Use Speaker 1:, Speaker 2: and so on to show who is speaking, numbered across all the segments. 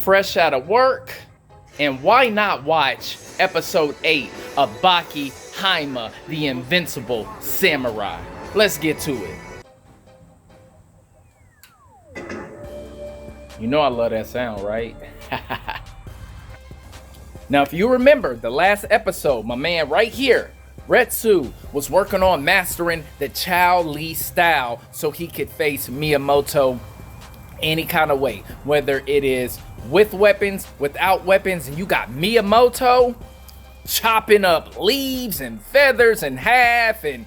Speaker 1: fresh out of work, and why not watch episode 8 of Baki-Dou, the Invincible Samurai? Let's get to it. You know I love that sound, right? Now, if you remember the last episode, my man right here, Retsu, was working on mastering the Chao Li style so he could face Miyamoto any kind of way, whether it is with weapons, without weapons, and you got Miyamoto chopping up leaves and feathers in half, and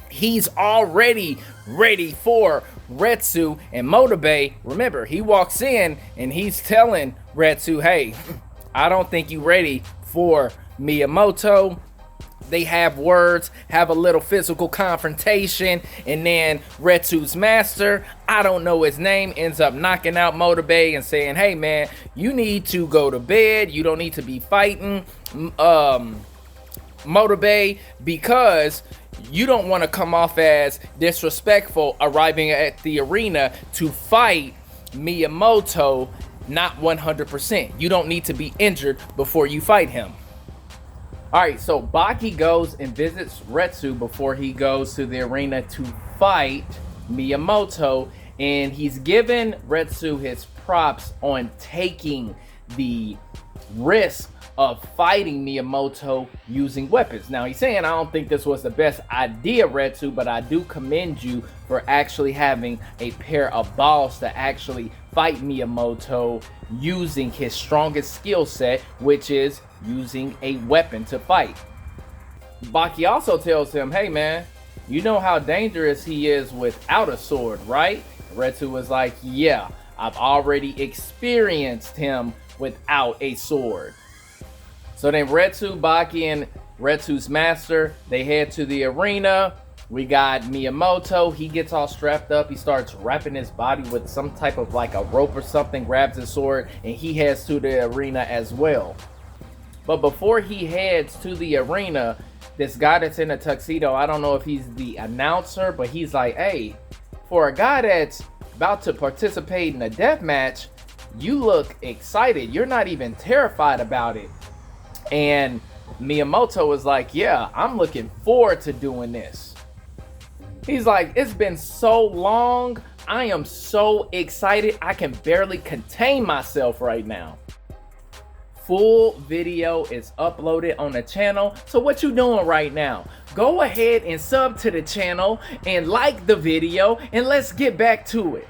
Speaker 1: he's already ready for Retsu. And Motobe, remember, he walks in and he's telling Retsu, hey, I don't think you're ready for Miyamoto. They have words, have a little physical confrontation, and then Retsu's master, I don't know his name, ends up knocking out Motobe and saying, hey man, you need to go to bed. You don't need to be fighting Motobe, because you don't want to come off as disrespectful arriving at the arena to fight Miyamoto not 100%. You don't need to be injured before you fight him. Alright, so Baki goes and visits Retsu before he goes to the arena to fight Miyamoto, and he's given Retsu his props on taking the risk of fighting Miyamoto using weapons. Now he's saying, I don't think this was the best idea, Retsu, but I do commend you for actually having a pair of balls to actually fight Miyamoto using his strongest skill set, which is using a weapon to fight. Baki also tells him, hey man, you know how dangerous he is without a sword, right? Retsu was like, yeah, I've already experienced him without a sword. So then Retsu, Baki, and Retsu's master, they head to the arena. We got Miyamoto. He gets all strapped up. He starts wrapping his body with some type of like a rope or something, grabs his sword, and he heads to the arena as well. But before he heads to the arena, this guy that's in a tuxedo, I don't know if he's the announcer, but he's like, hey, for a guy that's about to participate in a death match, you look excited. You're not even terrified about it. And Miyamoto was like, yeah, I'm looking forward to doing this. He's like, it's been so long. I am so excited. I can barely contain myself right now. Full video is uploaded on the channel. So what you doing right now? Go ahead and sub to the channel and like the video, and let's get back to it.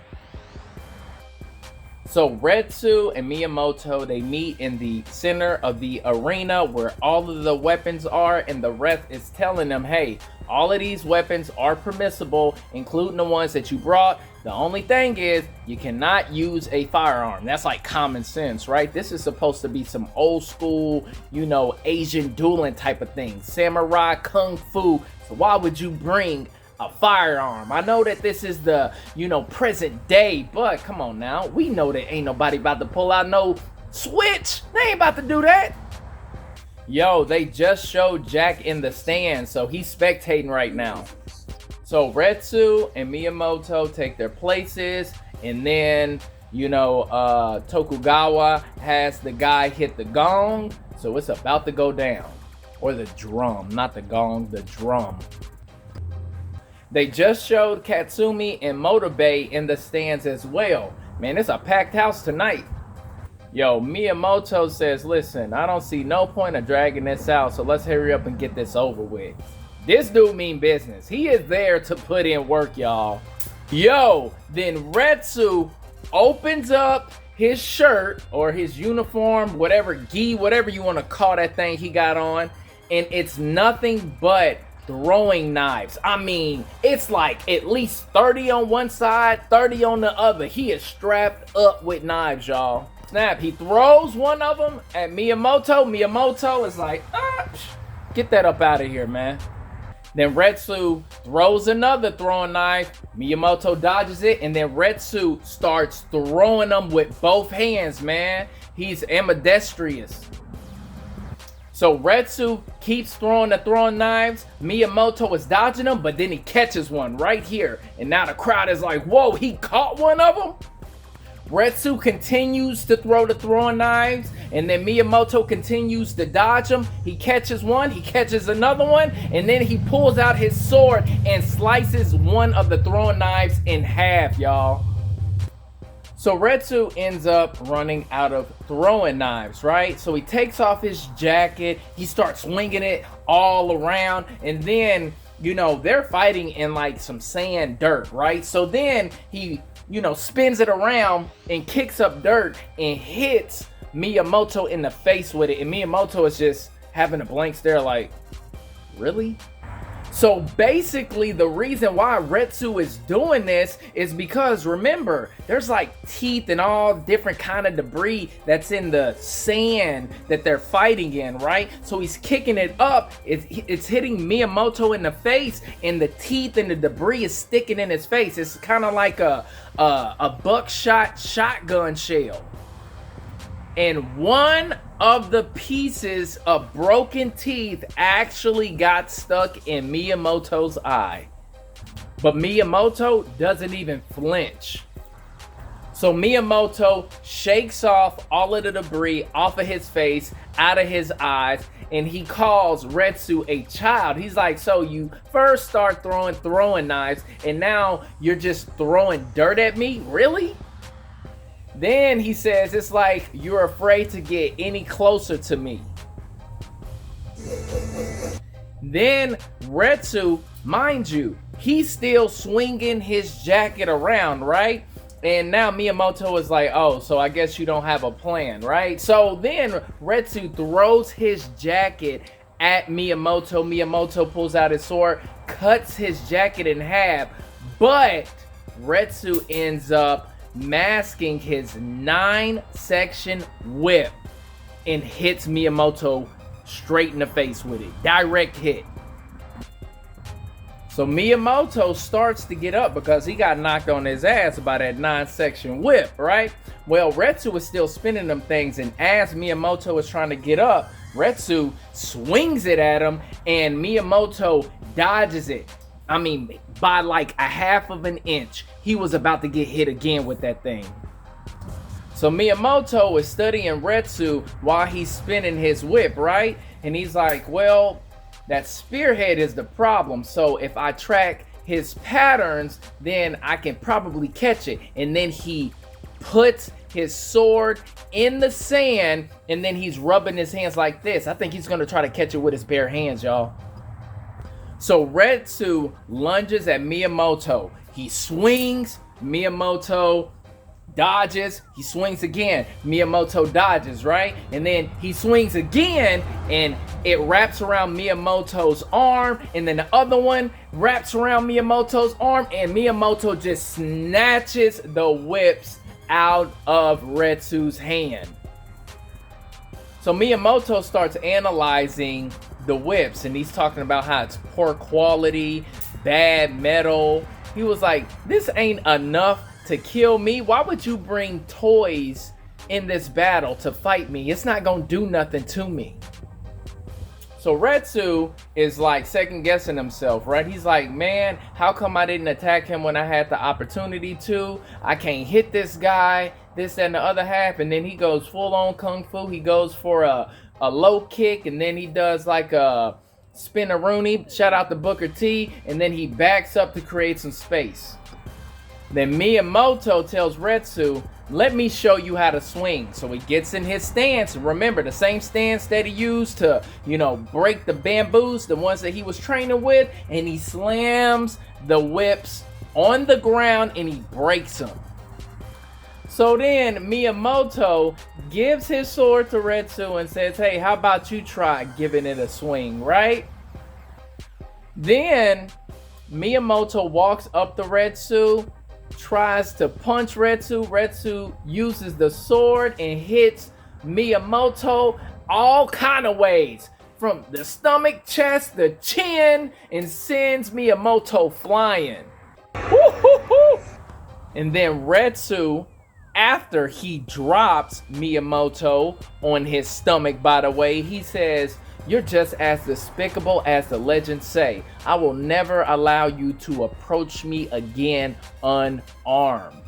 Speaker 1: So Retsu and Miyamoto, they meet in the center of the arena where all of the weapons are, and the ref is telling them, hey, all of these weapons are permissible, including the ones that you brought. The only thing is you cannot use a firearm. That's like common sense, right? This is supposed to be some old school, you know, Asian dueling type of thing. Samurai, kung fu. So why would you bring a firearm? I know that this is the, you know, present day, but come on now. We know that ain't nobody about to pull out no switch. They ain't about to do that. Yo, they just showed Jack in the stands, so he's spectating right now. So Retsu and Miyamoto take their places, and then, you know, Tokugawa has the guy hit the gong, so it's about to go down. Or the drum, not the gong, the drum. They just showed Katsumi and Motobe in the stands as well. Man, it's a packed house tonight. Yo, Miyamoto says, listen, I don't see no point of dragging this out, so let's hurry up and get this over with. This dude mean business. He is there to put in work, y'all. Yo, then Retsu opens up his shirt or his uniform, whatever gi, whatever you want to call that thing he got on, and it's nothing but throwing knives. I mean, it's like at least 30 on one side, 30 on the other. He is strapped up with knives, y'all. Snap, he throws one of them at Miyamoto. Miyamoto is like, get that up out of here, man. Then Retsu throws another throwing knife. Miyamoto dodges it, and then Retsu starts throwing them with both hands, man. He's ambidextrous. So Retsu keeps throwing the throwing knives. Miyamoto is dodging them, but then he catches one right here. And now the crowd is like, whoa, he caught one of them? Retsu continues to throw the throwing knives, and then Miyamoto continues to dodge them. He catches one, he catches another one, and then he pulls out his sword and slices one of the throwing knives in half, y'all. So Retsu ends up running out of throwing knives, right? So he takes off his jacket, he starts swinging it all around, and then, you know, they're fighting in like some sand dirt, right? So then he, you know, spins it around and kicks up dirt and hits Miyamoto in the face with it. And Miyamoto is just having a blank stare like, really? So basically the reason why Retsu is doing this is because, remember, there's like teeth and all different kind of debris that's in the sand that they're fighting in, right? So he's kicking it up, it's hitting Miyamoto in the face, and the teeth and the debris is sticking in his face. It's kind of like a buckshot shotgun shell. And one of the pieces of broken teeth actually got stuck in Miyamoto's eye. But Miyamoto doesn't even flinch. So Miyamoto shakes off all of the debris off of his face, out of his eyes, and he calls Retsu a child. He's like, so you first start throwing knives, and now you're just throwing dirt at me? Really? Then he says, it's like you're afraid to get any closer to me. Then Retsu, mind you, he's still swinging his jacket around, right? And now Miyamoto is like, oh, so I guess you don't have a plan, right? So then Retsu throws his jacket at Miyamoto. Miyamoto pulls out his sword, cuts his jacket in half, but Retsu ends up masking his 9-section whip and hits Miyamoto straight in the face with it. Direct hit. So Miyamoto starts to get up because he got knocked on his ass by that 9-section whip, right? Well, Retsu is still spinning them things, and as Miyamoto is trying to get up, Retsu swings it at him, and Miyamoto dodges it. I mean, by like a half of an inch. He was about to get hit again with that thing. So Miyamoto is studying Retsu while he's spinning his whip, right? And he's like, well, that spearhead is the problem. So if I track his patterns, then I can probably catch it. And then he puts his sword in the sand, and then he's rubbing his hands like this. I think he's going to try to catch it with his bare hands, y'all. So Retsu lunges at Miyamoto. He swings, Miyamoto dodges, he swings again, Miyamoto dodges, right? And then he swings again, and it wraps around Miyamoto's arm, and then the other one wraps around Miyamoto's arm, and Miyamoto just snatches the whips out of Retsu's hand. So Miyamoto starts analyzing the whips, and he's talking about how it's poor quality, bad metal. He was like, this ain't enough to kill me. Why would you bring toys in this battle to fight me? It's not gonna do nothing to me. So Retsu is like second guessing himself, right? He's like, man, how come I didn't attack him when I had the opportunity to? I can't hit this guy, this, that, and the other half. And then he goes full on kung fu. He goes for a low kick, and then he does like a spin-a-rooney, shout out to Booker T, and then he backs up to create some space. Then Miyamoto tells Retsu, let me show you how to swing. So he gets in his stance. Remember, the same stance that he used to, you know, break the bamboos, the ones that he was training with, and he slams the whips on the ground and he breaks them. So then Miyamoto gives his sword to Retsu and says, hey, how about you try giving it a swing, right? Then Miyamoto walks up to Retsu, tries to punch Retsu. Retsu uses the sword and hits Miyamoto all kind of ways. From the stomach, chest, the chin, and sends Miyamoto flying. Woo-hoo-hoo! And then Retsu, after he drops Miyamoto on his stomach, by the way, he says, you're just as despicable as the legends say. I will never allow you to approach me again unarmed.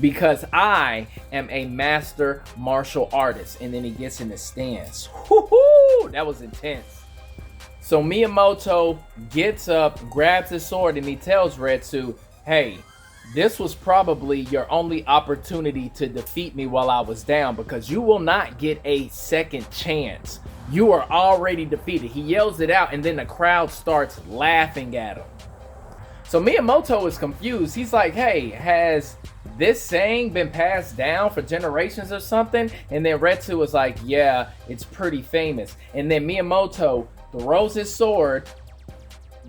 Speaker 1: because I am a master martial artist. And then he gets in the stance. Woo-hoo! That was intense. So Miyamoto gets up, grabs his sword, and he tells Retsu, hey, this was probably your only opportunity to defeat me while I was down, because you will not get a second chance. You are already defeated. He yells it out, and then the crowd starts laughing at him. So Miyamoto is confused. He's like, hey, has this saying been passed down for generations or something? And then Retsu was like, yeah, it's pretty famous. And then Miyamoto throws his sword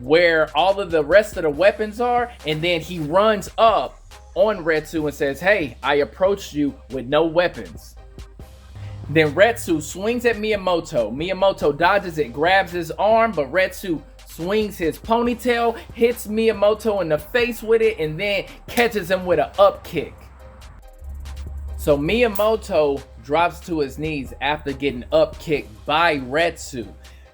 Speaker 1: where all of the rest of the weapons are, and then he runs up on Retsu and says, hey, I approached you with no weapons. Then Retsu swings at Miyamoto. Miyamoto dodges it, grabs his arm, but Retsu swings his ponytail, hits Miyamoto in the face with it, and then catches him with an up kick. So Miyamoto drops to his knees after getting up kicked by Retsu.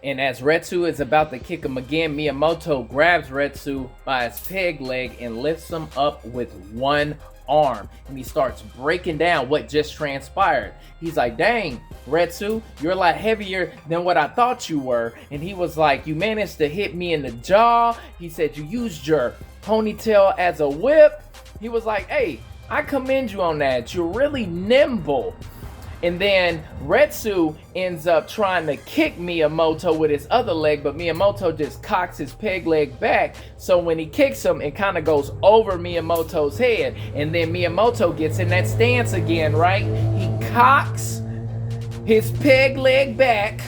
Speaker 1: And as Retsu is about to kick him again, Miyamoto grabs Retsu by his peg leg and lifts him up with one arm. And he starts breaking down what just transpired. He's like, dang, Retsu, you're a lot heavier than what I thought you were. And he was like, you managed to hit me in the jaw. He said, you used your ponytail as a whip. He was like, hey, I commend you on that. You're really nimble. And then Retsu ends up trying to kick Miyamoto with his other leg, but Miyamoto just cocks his peg leg back. So when he kicks him, it kind of goes over Miyamoto's head. And then Miyamoto gets in that stance again, right? He cocks his peg leg back,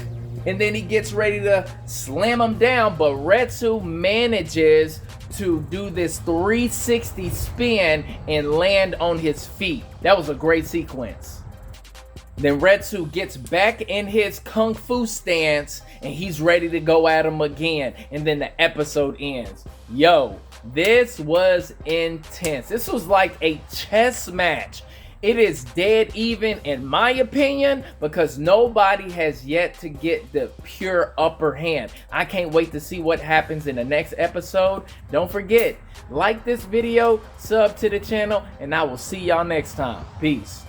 Speaker 1: and then he gets ready to slam him down. But Retsu manages to do this 360 spin and land on his feet. That was a great sequence. Then Retsu gets back in his kung fu stance and he's ready to go at him again. And then the episode ends. Yo, this was intense. This was like a chess match. It is dead even in my opinion because nobody has yet to get the pure upper hand. I can't wait to see what happens in the next episode. Don't forget, like this video, sub to the channel, and I will see y'all next time. Peace.